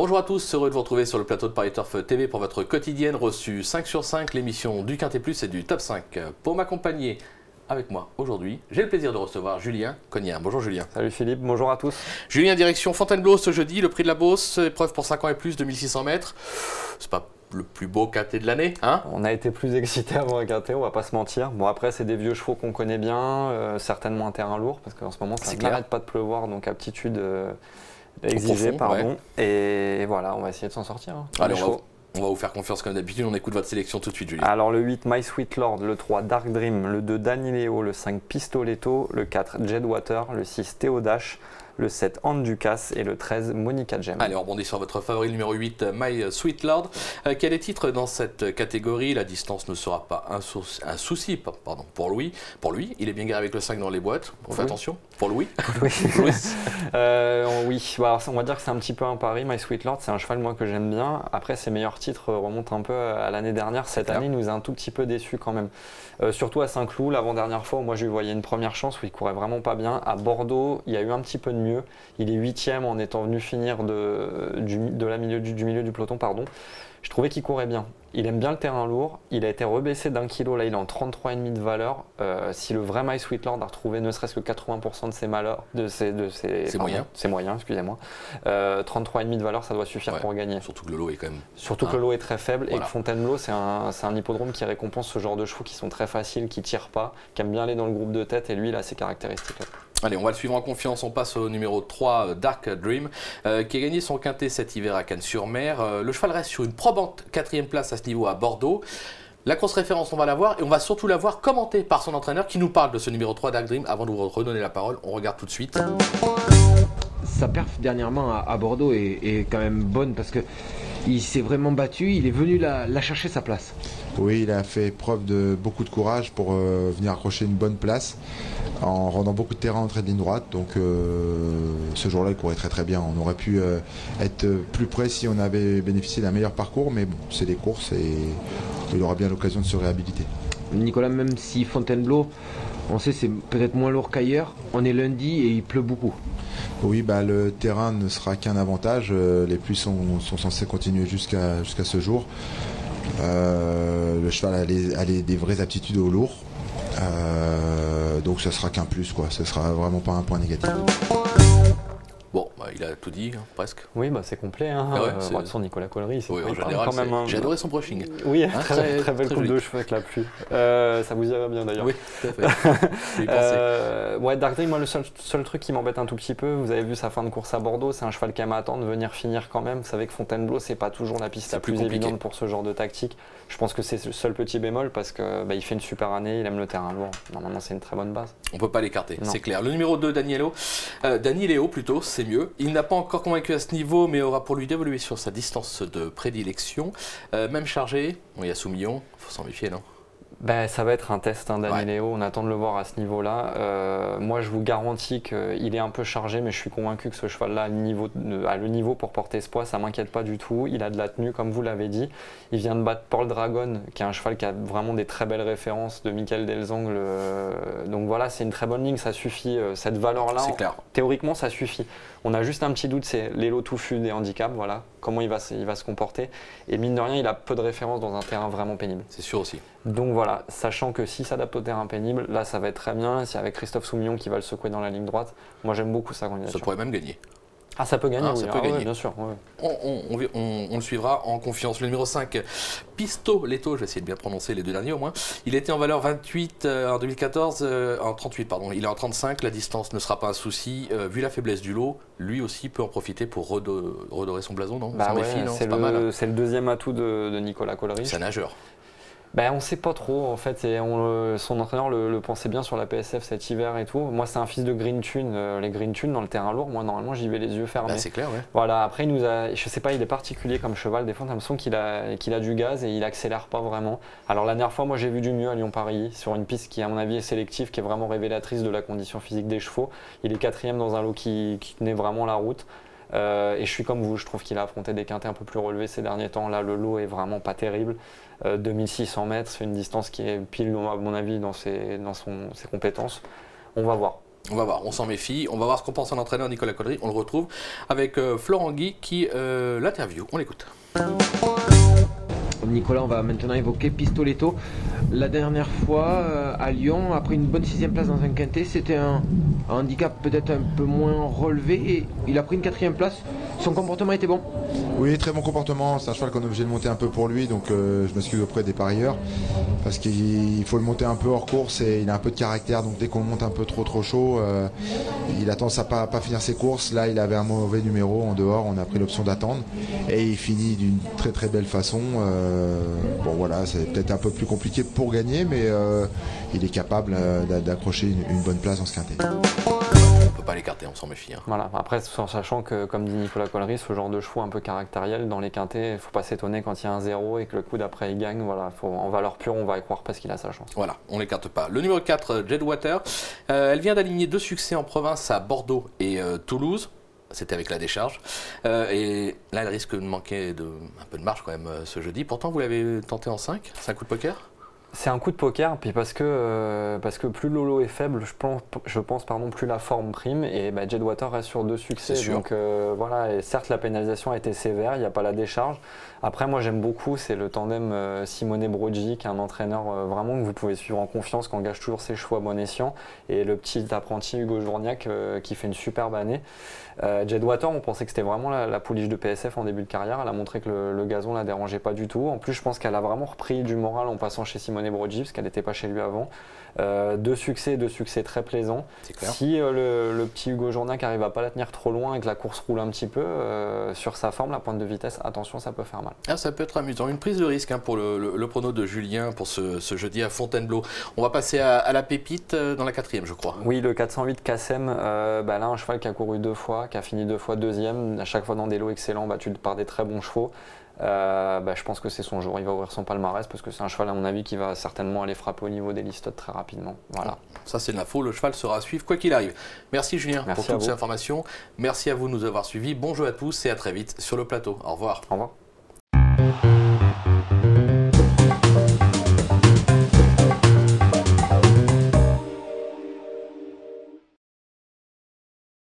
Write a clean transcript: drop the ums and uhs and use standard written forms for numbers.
Bonjour à tous, heureux de vous retrouver sur le plateau de Paris Turf TV pour votre quotidienne reçue 5 sur 5, l'émission du Quintet Plus et du Top 5. Pour m'accompagner avec moi aujourd'hui, j'ai le plaisir de recevoir Julien Cognard. Bonjour Julien. Salut Philippe, bonjour à tous. Julien, direction Fontainebleau ce jeudi, le prix de la Beauce, épreuve pour 5 ans et plus, 2600 mètres. C'est pas le plus beau quintet de l'année, hein? On a été plus excités avant un quintet, on va pas se mentir. Bon après c'est des vieux chevaux qu'on connaît bien, certainement un terrain lourd parce qu'en ce moment ça n'arrête pas de pleuvoir, donc aptitude exigée, pardon. Ouais. Et voilà, on va essayer de s'en sortir. Hein. Allez, on va vous faire confiance comme d'habitude, on écoute votre sélection tout de suite Julien. Alors le 8 My Sweet Lord, le 3 Dark Dream, le 2 Danileo, le 5 Pistoletto, le 4 Jedwater, le 6 Théodash, le 7 Anne Ducasse et le 13 Monica Gem. Allez, on rebondit sur votre favori numéro 8, My Sweet Lord. Quel est le titre dans cette catégorie? La distance ne sera pas un souci pour Louis. Pour lui, il est bien garé avec le 5 dans les boîtes. On fait attention. Pour Louis. Oui, bah, on va dire que c'est un petit peu un pari. My Sweet Lord, c'est un cheval moi que j'aime bien. Après, ses meilleurs titres remontent un peu à l'année dernière. Cette année, il nous a un tout petit peu déçus quand même. Surtout à Saint-Cloud, l'avant-dernière fois où moi je lui voyais une première chance où il courait vraiment pas bien. À Bordeaux, il y a eu un petit peu de mieux. Il est 8e en étant venu finir du milieu du peloton, pardon. Je trouvais qu'il courait bien. Il aime bien le terrain lourd. Il a été rebaissé d'1 kilo. Là, il est en 33,5 de valeur. Si le vrai My Sweet Lord a retrouvé ne serait-ce que 80% de ses malheurs, ses moyens, excusez-moi. 33,5 de valeur, ça doit suffire pour gagner. Surtout que le lot est quand même. Surtout que le lot est très faible et que Fontainebleau, c'est un hippodrome qui récompense ce genre de chevaux qui sont très faciles, qui tirent pas, qui aiment bien aller dans le groupe de tête. Et lui, il a ses caractéristiques-là. Allez, on va le suivre en confiance. On passe au numéro 3, Dark Dream, qui a gagné son quintet cet hiver à Cannes-sur-Mer. Le cheval reste sur une probante 4e place à ce niveau à Bordeaux. La grosse référence, on va la voir et on va surtout la voir commentée par son entraîneur qui nous parle de ce numéro 3, Dark Dream. Avant de vous redonner la parole, on regarde tout de suite. Sa perf dernièrement à Bordeaux est quand même bonne parce qu'il s'est vraiment battu, il est venu la chercher sa place. Oui, il a fait preuve de beaucoup de courage pour venir accrocher une bonne place en rendant beaucoup de terrain en trait de ligne droite. Donc ce jour-là, il courait très très bien. On aurait pu être plus près si on avait bénéficié d'un meilleur parcours, mais bon, c'est des courses et il aura bien l'occasion de se réhabiliter. Nicolas, même si Fontainebleau, on sait c'est peut-être moins lourd qu'ailleurs, on est lundi et il pleut beaucoup. Oui, bah, le terrain ne sera qu'un avantage. Les pluies sont censées continuer jusqu'à ce jour. Le cheval a des vraies aptitudes au lourd. Donc ça sera qu'un plus, quoi. Ce sera vraiment pas un point négatif. Bon, bah, il a tout dit, hein, presque. Oui, bah, c'est complet. Hein. De son Nicolas Collery, oui, en général, quand même. J'ai adoré son brushing. Oui, très belle coupe de cheveux avec la pluie. Ça vous irait bien d'ailleurs. Oui, tout à fait. Ouais, Dark Dream, moi, le seul truc qui m'embête un tout petit peu, vous avez vu sa fin de course à Bordeaux, c'est un cheval qui aime attendre, venir finir quand même. Vous savez que Fontainebleau, c'est pas toujours la piste la plus évidente pour ce genre de tactique. Je pense que c'est le seul petit bémol parce que il fait une super année, il aime le terrain lourd. Normalement, c'est une très bonne base. On peut pas l'écarter, c'est clair. Le numéro 2, Danileo plutôt, c'est mieux. Il n'a pas encore convaincu à ce niveau, mais aura pour lui d'évoluer sur sa distance de prédilection. Même chargé, il y a Soumillon, il faut s'en méfier, non? Ça va être un test, hein, Danileo. On attend de le voir à ce niveau-là. Moi, je vous garantis qu'il est un peu chargé, mais je suis convaincu que ce cheval-là a le niveau pour porter ce poids. Ça ne m'inquiète pas du tout. Il a de la tenue, comme vous l'avez dit. Il vient de battre Paul Dragon, qui est un cheval qui a vraiment des très belles références de Michael Delzangle. Donc voilà, c'est une très bonne ligne. Ça suffit. Cette valeur-là, théoriquement, ça suffit. On a juste un petit doute, c'est l'élo touffu des handicaps. Voilà, comment il va se comporter. Et mine de rien, il a peu de références dans un terrain vraiment pénible. C'est sûr aussi. Donc voilà, sachant que s'il s'adapte au terrain pénible, là ça va être très bien. C'est avec Christophe Soumillon qui va le secouer dans la ligne droite. Moi j'aime beaucoup sa candidature. Ça pourrait même gagner. Ah, ça peut gagner, oui. Ça peut gagner. Ouais, bien sûr. Ouais. On le suivra en confiance. Le numéro 5, Pistoletto, je vais essayer de bien prononcer les deux derniers au moins. Il était en valeur 28 en 2014, en 38 pardon. Il est en 35, la distance ne sera pas un souci. Vu la faiblesse du lot, lui aussi peut en profiter pour redorer son blason, non? C'est le deuxième atout de Nicolas Collery. C'est un nageur. On ne sait pas trop en fait, et son entraîneur le pensait bien sur la PSF cet hiver et tout. Moi c'est un fils de Green Tune, les Green Tune dans le terrain lourd, moi normalement j'y vais les yeux fermés. C'est clair, ouais. Voilà, après je sais pas, il est particulier comme cheval, des fois t'as l'impression qu'il a du gaz et il accélère pas vraiment. Alors la dernière fois moi j'ai vu du mieux à Lyon-Paris, sur une piste qui à mon avis est sélective, qui est vraiment révélatrice de la condition physique des chevaux. Il est 4e dans un lot qui tenait vraiment la route. Et je suis comme vous, je trouve qu'il a affronté des quintets un peu plus relevés ces derniers temps. Là, le lot est vraiment pas terrible. 2600 mètres, c'est une distance qui est pile, à mon avis, dans ses compétences. On va voir. On va voir, on s'en méfie. On va voir ce qu'on pense en entraîneur Nicolas Collery. On le retrouve avec Florent Guy qui l'interview. On l'écoute. Nicolas, on va maintenant évoquer Pistoletto. La dernière fois à Lyon, après une bonne 6e place dans un quintet, c'était un handicap peut-être un peu moins relevé et il a pris une 4e place. Son comportement était bon. Oui, très bon comportement. C'est un cheval qu'on est obligé de monter un peu pour lui, donc je m'excuse auprès des parieurs parce qu'il faut le monter un peu hors course et il a un peu de caractère. Donc dès qu'on le monte un peu trop chaud, il a tendance à pas finir ses courses. Là, il avait un mauvais numéro en dehors. On a pris l'option d'attendre et il finit d'une très belle façon. Bon voilà, c'est peut-être un peu plus compliqué pour gagner, mais il est capable d'accrocher une bonne place dans ce quintet. On peut pas l'écarter, on s'en méfie. Hein. Voilà. Après, en sachant que, comme dit Nicolas Collery, ce genre de chevaux un peu caractériel dans les quintets, il ne faut pas s'étonner quand il y a un 0 et que le coup d'après il gagne. Voilà, en valeur pure, on va y croire parce qu'il a sa chance. Voilà, on l'écarte pas. Le numéro 4, Jedwater, elle vient d'aligner 2 succès en province à Bordeaux et Toulouse. C'était avec la décharge. Et là, elle risque de manquer un peu de marge quand même ce jeudi. Pourtant, vous l'avez tenté en 5. C'est un coup de poker? C'est un coup de poker, puis parce que plus le lot est faible, je pense plus la forme prime, et Jedwater reste sur 2 succès. Donc voilà, et certes la pénalisation a été sévère, il n'y a pas la décharge. Après, moi j'aime beaucoup, c'est le tandem Simone Broggi, qui est un entraîneur vraiment que vous pouvez suivre en confiance, qui engage toujours ses chevaux à bon escient, et le petit apprenti Hugo Journiac qui fait une superbe année. Jedwater, on pensait que c'était vraiment la pouliche de PSF en début de carrière. Elle a montré que le gazon la dérangeait pas du tout. En plus, je pense qu'elle a vraiment repris du moral en passant chez Simone Broggi, parce qu'elle n'était pas chez lui avant. 2 succès très plaisants. Si le petit Hugo Journac arrive à pas la tenir trop loin et que la course roule un petit peu sur sa forme, la pointe de vitesse, attention, ça peut faire mal. Ah, ça peut être amusant. Une prise de risque pour le prono de Julien pour ce jeudi à Fontainebleau. On va passer à la pépite dans la 4e, je crois. Oui, le 408 Kassem, là un cheval qui a couru 2 fois, qui a fini 2 fois 2e, à chaque fois dans des lots excellents, battu par des très bons chevaux. Je pense que c'est son jour, il va ouvrir son palmarès parce que c'est un cheval à mon avis qui va certainement aller frapper au niveau des listes très rapidement. Voilà. Ça c'est de l'info, le cheval sera à suivre quoi qu'il arrive. Merci Julien pour toutes ces informations, merci à vous de nous avoir suivis, bon jeu à tous et à très vite sur le plateau. Au revoir. Au revoir.